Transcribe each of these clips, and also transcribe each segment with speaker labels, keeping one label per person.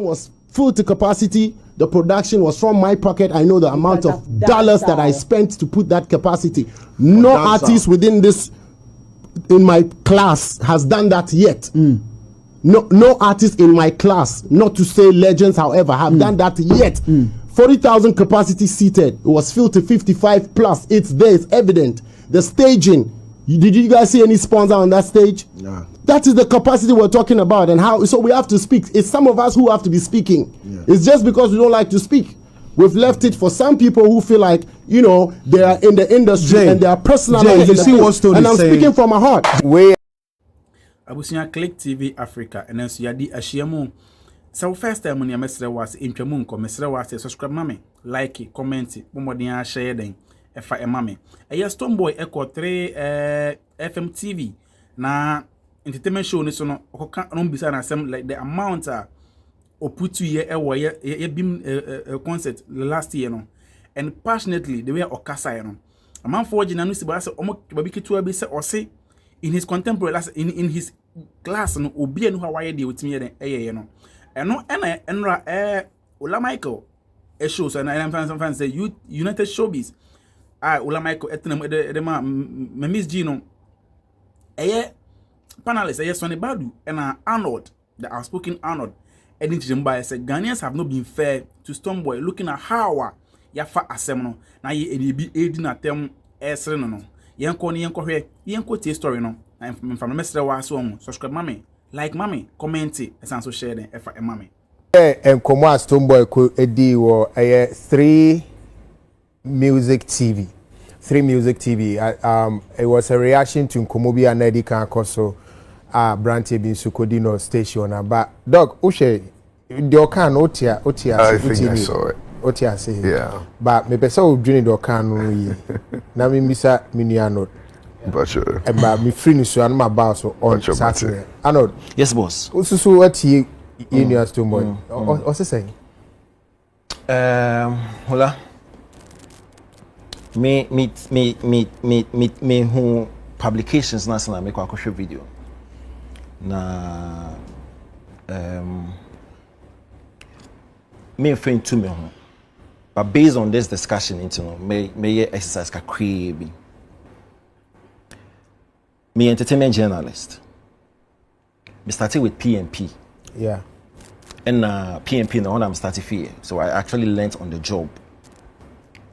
Speaker 1: Was full to capacity. The production was from my pocket. I know the amount of dollars that I spent to put that capacity. No artist within this in my class has done that yet. No artist in my class, not to say legends, however, have done that yet. 40,000 capacity seated. It was filled to 55 plus. It's there. It's evident. The staging. Did you guys see any sponsor on that stage? No. That is the capacity we're talking about, and how. So we have to speak. It's some of us who have to be speaking. Yeah. It's just because we don't like to speak. We've left it for some people who feel like, you know, they are in the industry and they are personal.
Speaker 2: You see what story
Speaker 1: and I'm speaking from my heart.
Speaker 3: Abusia Click TV Africa, and then so yadi ashiamu. So first time when you mesre was intwamu nko mesre was subscribe mame, like, comment, bomodin share den. Efa emame. Eye Stonebwoy eko 3 FM TV na entertainment show ni so no okoka no bisa na asem like the amount oputu ye ewo ye bim concert last year no, and passionately the way okasa ye no amanfo gina no siba se omo babi ketua bi se ose in his contemporary in his class no obi enu ha waye de otimi ye den eye no eno enra Ola Michael show so na I'm fan say United Showbiz Ola Michael etenem ma Miss Gino panelists Sonnie Badu and Arnold, the outspoken Arnold, editing by said Ghanaians have not been fair to Stonebwoy, looking at how yafa Asamoah na ye be aiding at them no no yanko ni yanko hwe yanko tie story no and from mesre wa so subscribe mame, like mame, comment and so share den efa mame
Speaker 2: and komo Stonebwoy ko edi wo 3 Music TV. 3 Music TV. It was a reaction to Nkomobi and Eddie Kankoso Branty bin Sukodino station. But dog, Ushe, Dokan Otia.
Speaker 4: I think I saw it.
Speaker 2: Otia say.
Speaker 4: Yeah.
Speaker 2: But me pesa o dream Dokan no. Na me misa miniano.
Speaker 4: But sure.
Speaker 2: But me free ni so an ma ba so on Saturday. Arnold.
Speaker 5: Yes, boss.
Speaker 2: Ususu what you Stonebwoy. What's he saying?
Speaker 5: Hola. Me who publications na sana me kwa show video na me friend to me ho, but based on this discussion into no me exercise ka bi me entertainment journalist. Me started with PMP,
Speaker 2: yeah,
Speaker 5: and PMP now I'm starting here, so I actually learned on the job.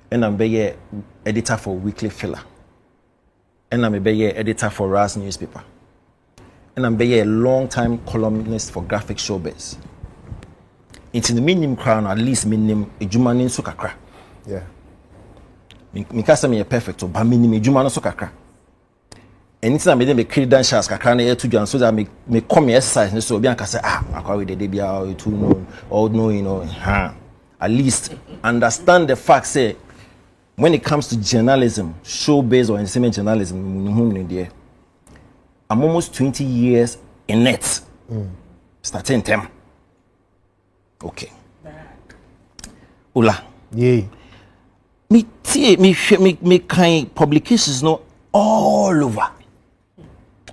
Speaker 5: And I'm be editor for Weekly Filler. And I'm be editor for Raz newspaper. And I'm be a long-time columnist for Graphic Showbiz. It's in the minimum crown, at least minimum ejumanin so kakra.
Speaker 2: Yeah.
Speaker 5: Me kasa me perfect, but minimum ejumanin so kakra. Anything I made me credentials kakra na to so that me come exercise so obi an kasa akwa we dey bia too know all knowing at least understand the fact say when it comes to journalism, show-based or entertainment journalism, I'm almost 20 years in it. Starting them. Okay. Ola.
Speaker 2: Yeah.
Speaker 5: Me kind publications no all over.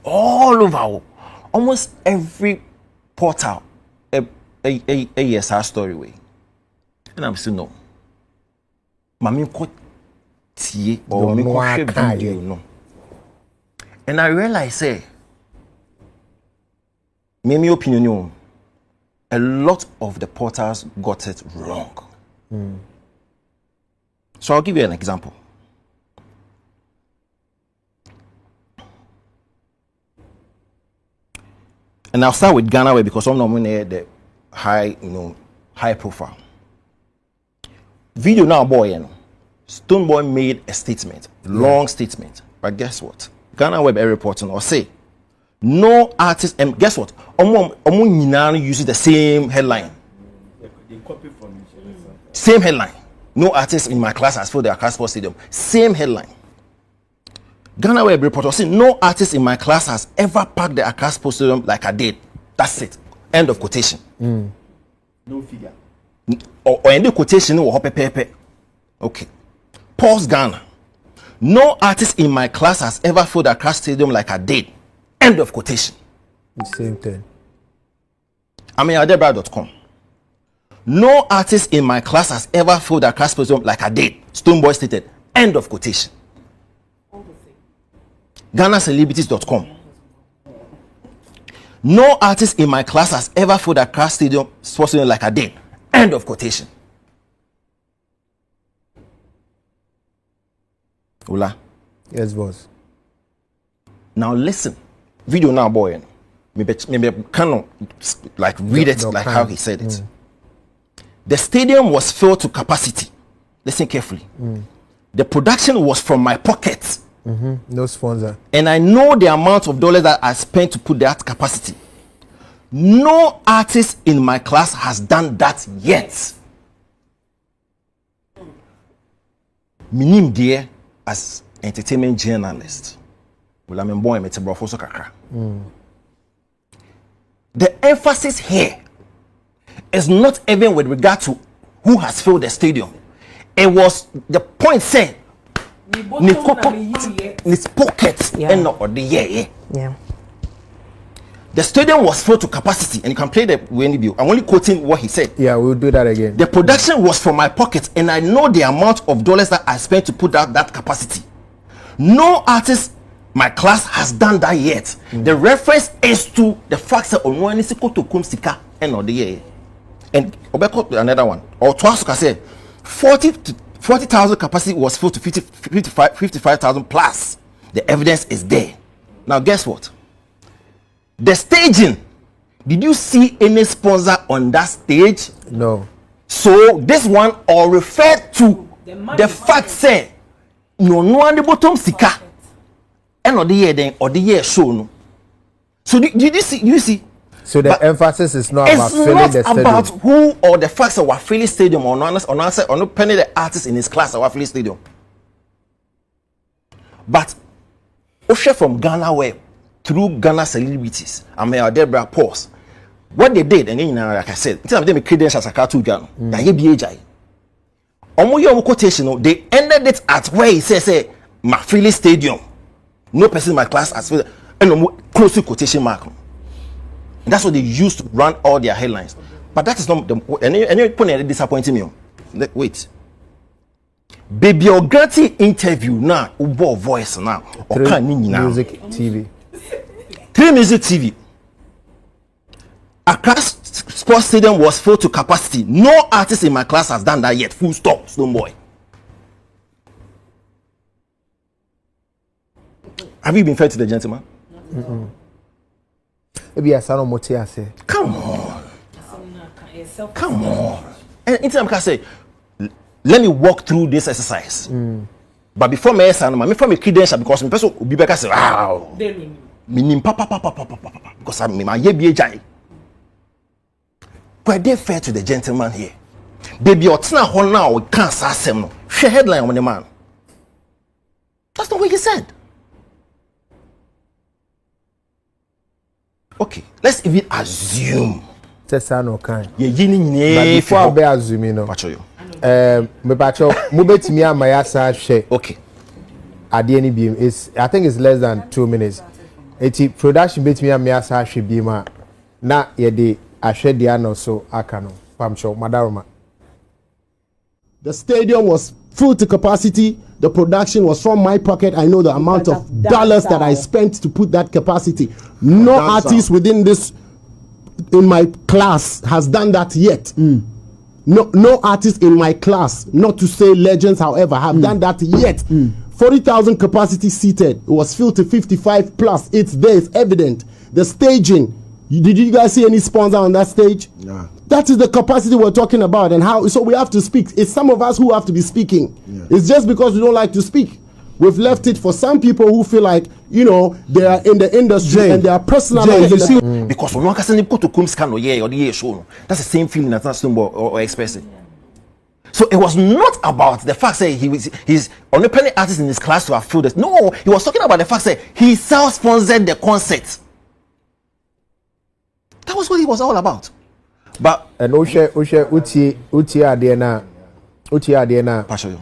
Speaker 5: All over. Almost every portal a ESR story way. And I'm still no. Mami ko tie or me ko video no. And I realize say me opinion a lot of the portals got it wrong. So I'll give you an example. And I'll start with Ghana because I'm not the high profile. Video now boy, Stonebwoy made a statement, long statement. But guess what? Ghana Web Air reporting or say no artist, and guess what? Omo uses the same headline. They copy from each other. Same headline. No artist in my class has filled their Casper Stadium. Same headline. Ghana Web reporter saying no artist in my class has ever packed the Casper Stadium like I did. That's it. End of quotation.
Speaker 3: No figure.
Speaker 5: Or end of quotation or pepe. Okay. Pause Ghana. No artist in my class has ever filled a Casper Stadium like I did. End of quotation.
Speaker 2: The same thing.
Speaker 5: I mean, adebra.com. No artist in my class has ever filled Accra Stadium like I did. Stonebwoy stated. End of quotation. GhanaCelebrities.com. No artist in my class has ever filled Accra Stadium like I did. End of quotation. Ola.
Speaker 2: Yes, boss.
Speaker 5: Now listen. Video now, boy. Maybe kind of like read it like how he said it. The stadium was filled to capacity. Listen carefully. The production was from my pocket.
Speaker 2: No sponsor.
Speaker 5: And I know the amount of dollars that I spent to put that capacity. No artist in my class has done that yet. Minim dear as entertainment journalist. Well, I'm boy met kakra. The emphasis here is not even with regard to who has filled the stadium. It was the point said his pockets and not the year.
Speaker 6: Yeah.
Speaker 5: The stadium was filled to capacity, and you can play the video. I'm only quoting what he said.
Speaker 2: Yeah, we'll do that again.
Speaker 5: The production was from my pocket, and I know the amount of dollars that I spent to put out that capacity. No artist my class has done that yet. The reference is to the fact that on to kum sika and on the year. And another one. Or twice I say 40,000 capacity was filled to 55,000 plus. The evidence is there. Now guess what? The staging. Did you see any sponsor on that stage?
Speaker 2: No.
Speaker 5: So this one all referred to the fact say no one the bottom sika and or the year then or the year show no. So did you see?
Speaker 2: So the emphasis is not about filling the stadium.
Speaker 5: It's not about who or the facts that were filling stadium or not penny the artist in his class that were filling stadium. But Osha from Ghana web through Ghana celebrities and my Debra pause. What they did, and then like I said, instead of them credentials as a cartoon Ghana, quotation, they ended it at where he says, Mafili Stadium. No person in my class has filled and close to quotation mark. And that's what they used to run all their headlines. But that is not the and you put it disappointing me. Wait. Baby Ogati interview now, Ubo voice now.
Speaker 2: Or music TV.
Speaker 5: 3 Music TV. Accra Sports Stadium was full to capacity. No artist in my class has done that yet. Full stop, Stonebwoy. Have you been fair to the gentleman?
Speaker 2: Maybe I sound more say.
Speaker 5: Come on. Come on. And anytime I can say, let me walk through this exercise. But before me from a credential because my person will be back and say, wow. Minim papa because I'm my yebi. But they fair to the gentleman here. Baby, or tina hon now we can't say no. Share headline on the man. That's not what he said. Okay, let's even assume.
Speaker 2: Tesano kind.
Speaker 5: Ye yini
Speaker 2: But before I be assuming no.
Speaker 5: Pacho yo.
Speaker 2: Me pacho mo betimi amayasa share.
Speaker 5: Okay.
Speaker 2: At the end beam is I think it's less than 2 minutes. Eti production betimi amayasa share beam na ye de ahwe de ano so aka no. Pamcho madaroma.
Speaker 1: The stadium was full to capacity. The production was from my pocket. I know the amount of dollars that I spent to put that capacity. No artist within this in my class has done that yet. No artist in my class, not to say legends, however, have done that yet. 40,000 capacity seated. It was filled to 55 plus. It's there, it's evident. The staging. Did you guys see any sponsor on that stage?
Speaker 4: No.
Speaker 1: That is the capacity we're talking about, and how. So we have to speak. It's some of us who have to be speaking. Yeah. It's just because we don't like to speak. We've left it for some people who feel like, you know, they are in the industry and they are personal.
Speaker 5: Because when one can go to Kumskan or the year show, that's the same feeling that's not Stonebwoy or expressing. So it was not about the fact that he's only penny artist in his class to have filled it. No, he was talking about the fact that he self-sponsored the concert. That was what he was all about. But
Speaker 2: and uti adena
Speaker 5: Pastor yo.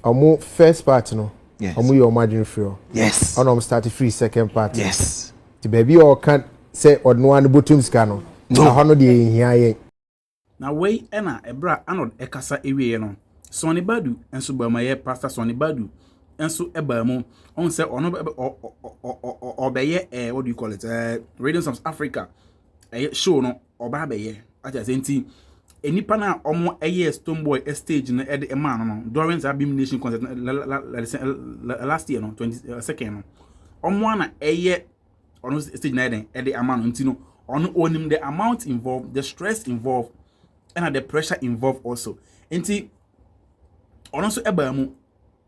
Speaker 2: Omo first part no.
Speaker 5: Yes.
Speaker 2: Omo your margin free.
Speaker 5: Yes.
Speaker 2: Omo start free second part.
Speaker 5: Yes.
Speaker 2: The baby or can't say or no one butum scano. No hono de hia ye.
Speaker 3: na way ena ebra Arnold ekasa ewie no Sonnie Badu enso ba ma ye pastor Sonnie Badu enso eba mu on say ono obeye what do you call it Radio South Africa show no oba beye ati enti enipa na omo eye Stonebwoy stage no e de man no during the Beam Nation concert last year no 22nd no omo na eye ono stage na e de amano enti no ono onim the amount involved, the stress involved, and the pressure involved also. Enti ono so eba mu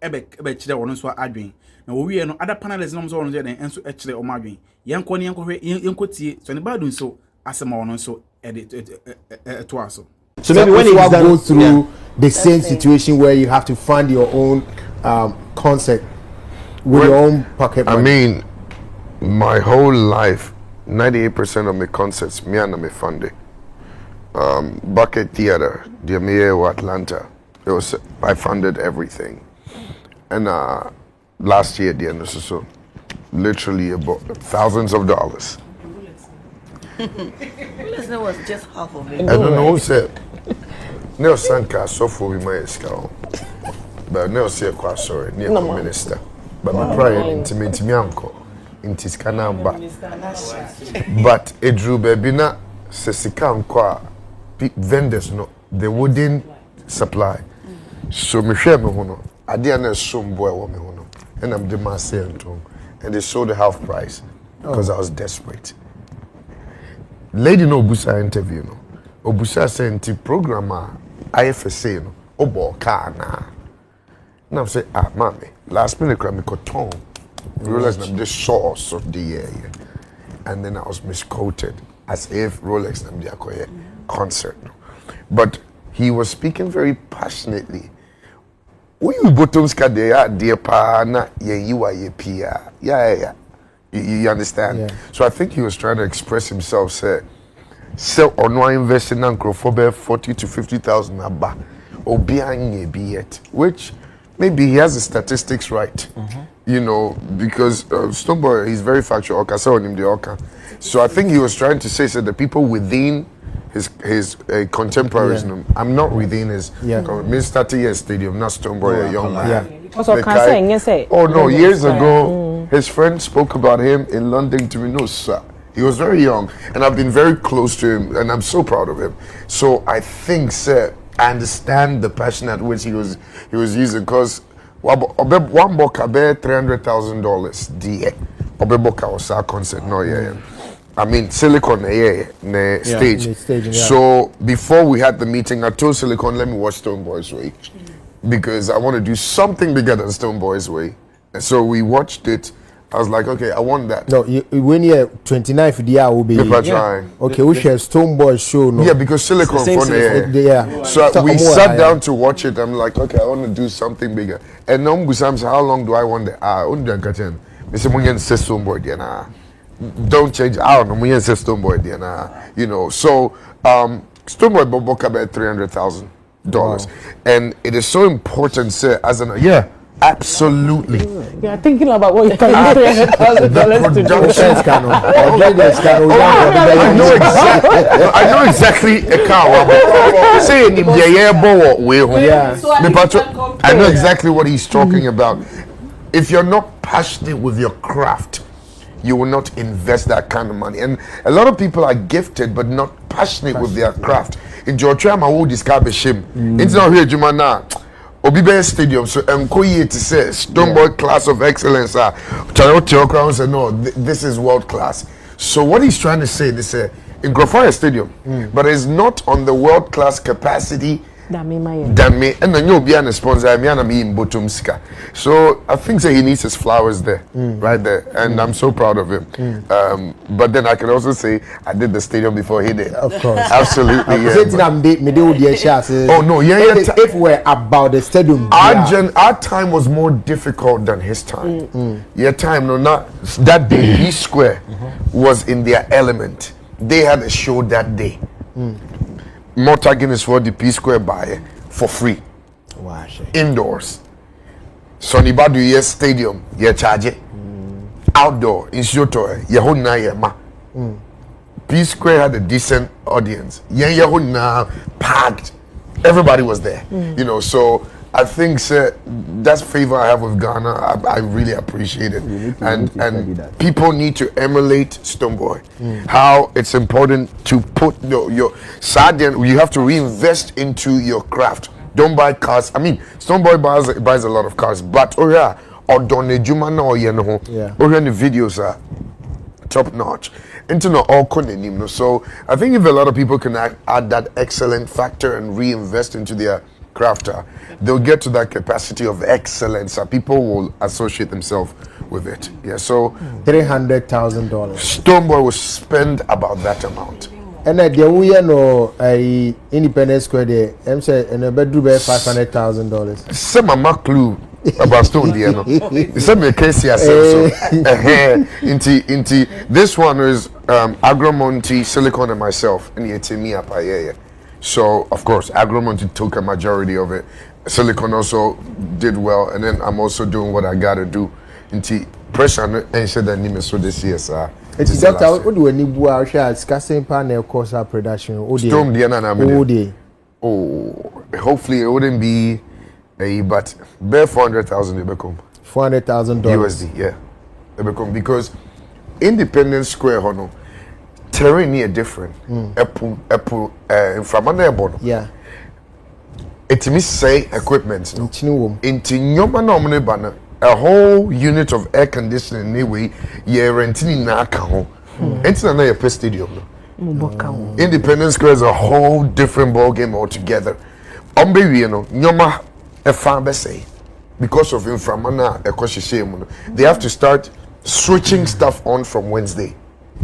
Speaker 3: ebe chire ono so adwen. Na wo wie no other panelists no so ono dey enso e chire o madwen. Yenko ne yenko tie Sonnie Badu so Asamoah ono so to aso.
Speaker 2: So maybe when you go through the same situation where you have to fund your own concert with your own pocket money.
Speaker 4: I mean, my whole life, 98% of my concerts, me and me funded. Bucket Theater, the Amir Atlanta, I funded everything. And last year, the end so literally about thousands of dollars.
Speaker 6: That was just half of it.
Speaker 4: I don't know who said. Neo Sanka so for we my scale. But Neo say quite sorry, near minister. But my prayer intimate me uncle. Inti skana ba. But it drew baby na sesikam kwa vendors no they wouldn't supply. So me share me hono. Ade na stonebwoy wo me hono. And I'm the master and they sold the half price because I was desperate. Lady no Obusa interview no. Obusa sent programmer IFSA no. Obo car na. Now say mommy, last minute cram me cotton. Rolex I'm the source of the year. And then I was misquoted as if Rolex I'm the concert. No. But he was speaking very passionately. We bottoms ka dear pa na ye you are ye pia. Yeah. You understand? Yeah. So I think he was trying to express himself. Say, or no investing in for 40 to 50,000 aba, or behind be it. Which maybe he has the statistics right. You know, because Stonebwoy is very factual. Oka saw him the Oka. So I think he was trying to say the people within his contemporaries. Yeah. I'm not within his. Means 30 years stadium, not Stonebwoy, a young man.
Speaker 6: Yeah. Also, can say.
Speaker 4: Oh no, years ago. His friend spoke about him in London to me. No, sir. He was very young, and I've been very close to him, and I'm so proud of him. So I think, sir, I understand the passion at which he was using. Because one boka be $300,000. The boka was our concert. No, yeah. I mean, Silicon, stage. So before we had the meeting, I told Silicon, let me watch Stonebwoy's Way, because I want to do something bigger than Stonebwoy's Way. And so we watched it. I was like, okay, I want that.
Speaker 2: No, when you're 29 for the year, will be. Okay, we share Stonebwoy show. No?
Speaker 4: Yeah, because Silicon for the So we sat down to watch it. I'm like, okay, I want to do something bigger. And now Busam said, how long do I want the don't change. I don't know. We say Stonebwoy, you know. So Stonebwoy Boboka about $300,000, and it is so important, sir. As an absolutely.
Speaker 6: Yeah, thinking about what you can do $300,000 to do.
Speaker 4: I know exactly a car. Say I know exactly what he's talking about. If you're not passionate with your craft, you will not invest that kind of money. And a lot of people are gifted but not passionate with their craft. In Georgia, I will describe a shame. It's not here, Jumana. Obibe Stadium, so Nkoye to say Stonebwoy class of excellence. Crown said no, this is world class. So what he's trying to say, in Grofaya Stadium, but it's not on the world class capacity. And then you'll be a sponsor. So I think that he needs his flowers there, right there, and I'm so proud of him. But then I can also say I did the stadium before he did.
Speaker 2: Of course,
Speaker 4: absolutely.
Speaker 2: Oh no, if we're about the stadium,
Speaker 4: our time was more difficult than his time. Your time, no, not that day. P Square was in their element. They had a show that day. Mortar Guinness for the P Square buy for free.
Speaker 2: Wow,
Speaker 4: indoors. Sonnie Badu stadium, charge it. Outdoor, in Shoto, ma. P Square had a decent audience. Yeah, packed. Everybody was there. You know, so I think that's favor I have with Ghana. I really appreciate it. And people need to emulate Stonebwoy. How it's important to put your Sadian, you have to reinvest into your craft. Don't buy cars. I mean, Stonebwoy buys a lot of cars, but or Donne Juma no the videos are top notch. So I think if a lot of people can add that excellent factor and reinvest into their craft, they'll get to that capacity of excellence. People will associate themselves with it. Yeah, so
Speaker 2: $300,000.
Speaker 4: Stonebwoy will spend about that amount.
Speaker 2: And we know a Independence Square there. I'm saying and a bedroom $500,000.
Speaker 4: Some mama clue about Stone Diano. Some me case so into this one is Agromonti, Silicon and myself and yet me up. So of course Agromonti took a majority of it. Silicon also did well, and then I'm also doing what I gotta do. Into pressure and said that name so this year, sir.
Speaker 2: It's that what do any boy share discussing panel course our production.
Speaker 4: Storm Diana. Oh, hopefully it wouldn't be but bare 400,000 they become.
Speaker 2: $400,000
Speaker 4: USD, yeah. They become because Independence Square hono terrain here different. From under
Speaker 2: yeah.
Speaker 4: It means say equipment. Into nyoma banner. A whole unit of air conditioning anyway, you're renting na account. It's not a stadium. Independence Square is a whole different ball game altogether. Nyoma a fan say because of inframana they have to start switching stuff on from Wednesday.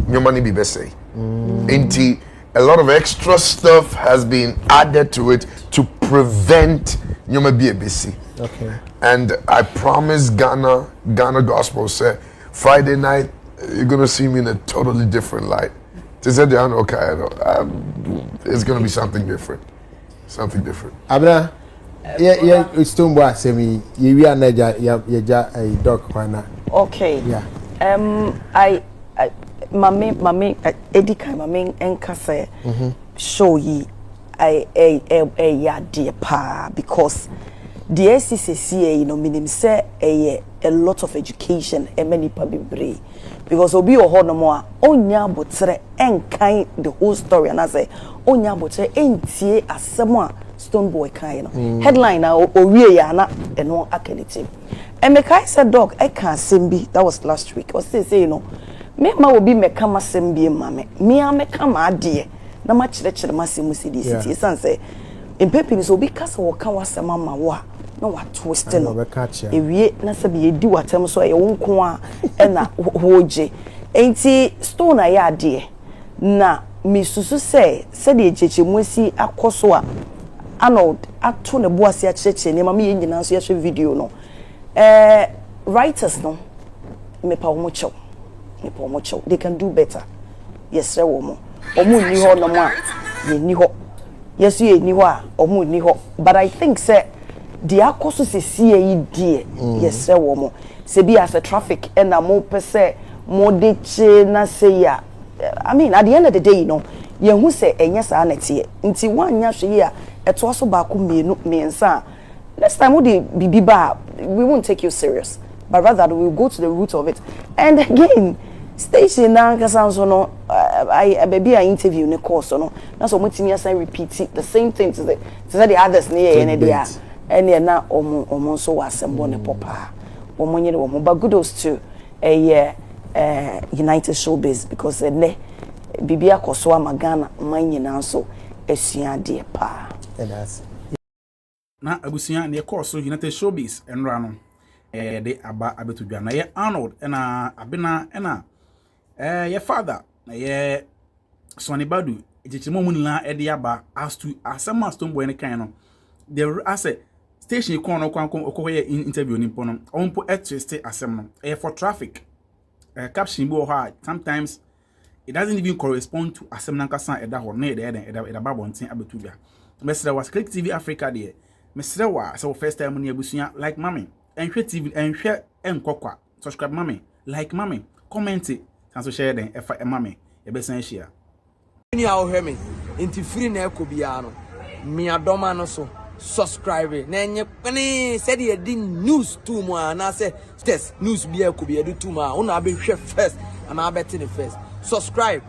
Speaker 4: Nyoma ni be say. A lot of extra stuff has been added to it to prevent Nyoma be a busy.
Speaker 2: Okay.
Speaker 4: And I promise Ghana Gospel say Friday night you're gonna see me in a totally different light. They said it's gonna be something different. Something different.
Speaker 2: Abra, yeah, it's Stonebwoy say me you are naja a dog kwana.
Speaker 6: Okay.
Speaker 2: Yeah.
Speaker 6: Mame Edika mame enkase show yi ya dear pa because the SCCA, you know, meaning say a lot of education and many people because obi oho no more onya botre enkan the whole story and I say onya botre entie Asamoah Stonebwoy kan no headline na owie ya na eno akenity and me kai said dog I can sembi that was last week or say you know me ma obi me kama sembi mame me a me kama ade na ma kire ma semu city san say in pepi so obi kasa wo kan wasema ma wa na wa twist no ewie na se be edi watem so e wonko a na hoje enti stone aya ade na misusu se de echechemu si akoso a Arnold ato ne boase a cheche ne ma me nyina so ye video no writers no me pa wo chew they can do better yes re wo mo ni ho no mo a ye ni ho yes ye ni ho a omu ni ho but I think say the akoso se see yi die yes re wo mo se bi as a traffic and na mo pese mo de che na say ya I mean at the end of the day you know ye hu se enye sa na tie nti wanya hwe ya eto so ba ko miensa next time we dey bibi ba we won't take you serious but rather we will go to the root of it and again station na kasa so no I baby I interview ne course no na so mutimi asan repeat the same thing to the others ne ye dia ene na omo so wasembo ne popa omo nyere omo but kudos to United Showbiz because ne bibi akoso amagana manyina so esua de pa
Speaker 2: and that's
Speaker 3: na abusia ne course United Showbiz enra no de aba abetudwa na ye Arnold na abena na your father ye Sonnie Badu ejichimo munila ede aba as to Asamoah Stonebwoy ne kan no the asset station ikon okoye interview ni mpo no onpo twist asem no for traffic caption bi ho sometimes it doesn't even correspond to asem nankasa eda ho na eda babonten abetudwa mesre was Click TV Africa de mesre wa so first time ni abusuya like mami enhwe TV enhwe enkokwa subscribe mami like mami comment and so share then efa mami e be san share
Speaker 7: Ni a wo me nti free na ekɔ bia no me adoma no so subscribe na enye pene said ye di news too mo na say test news bia ekɔ bia do too ma una be hwɛ first and I bet in the first subscribe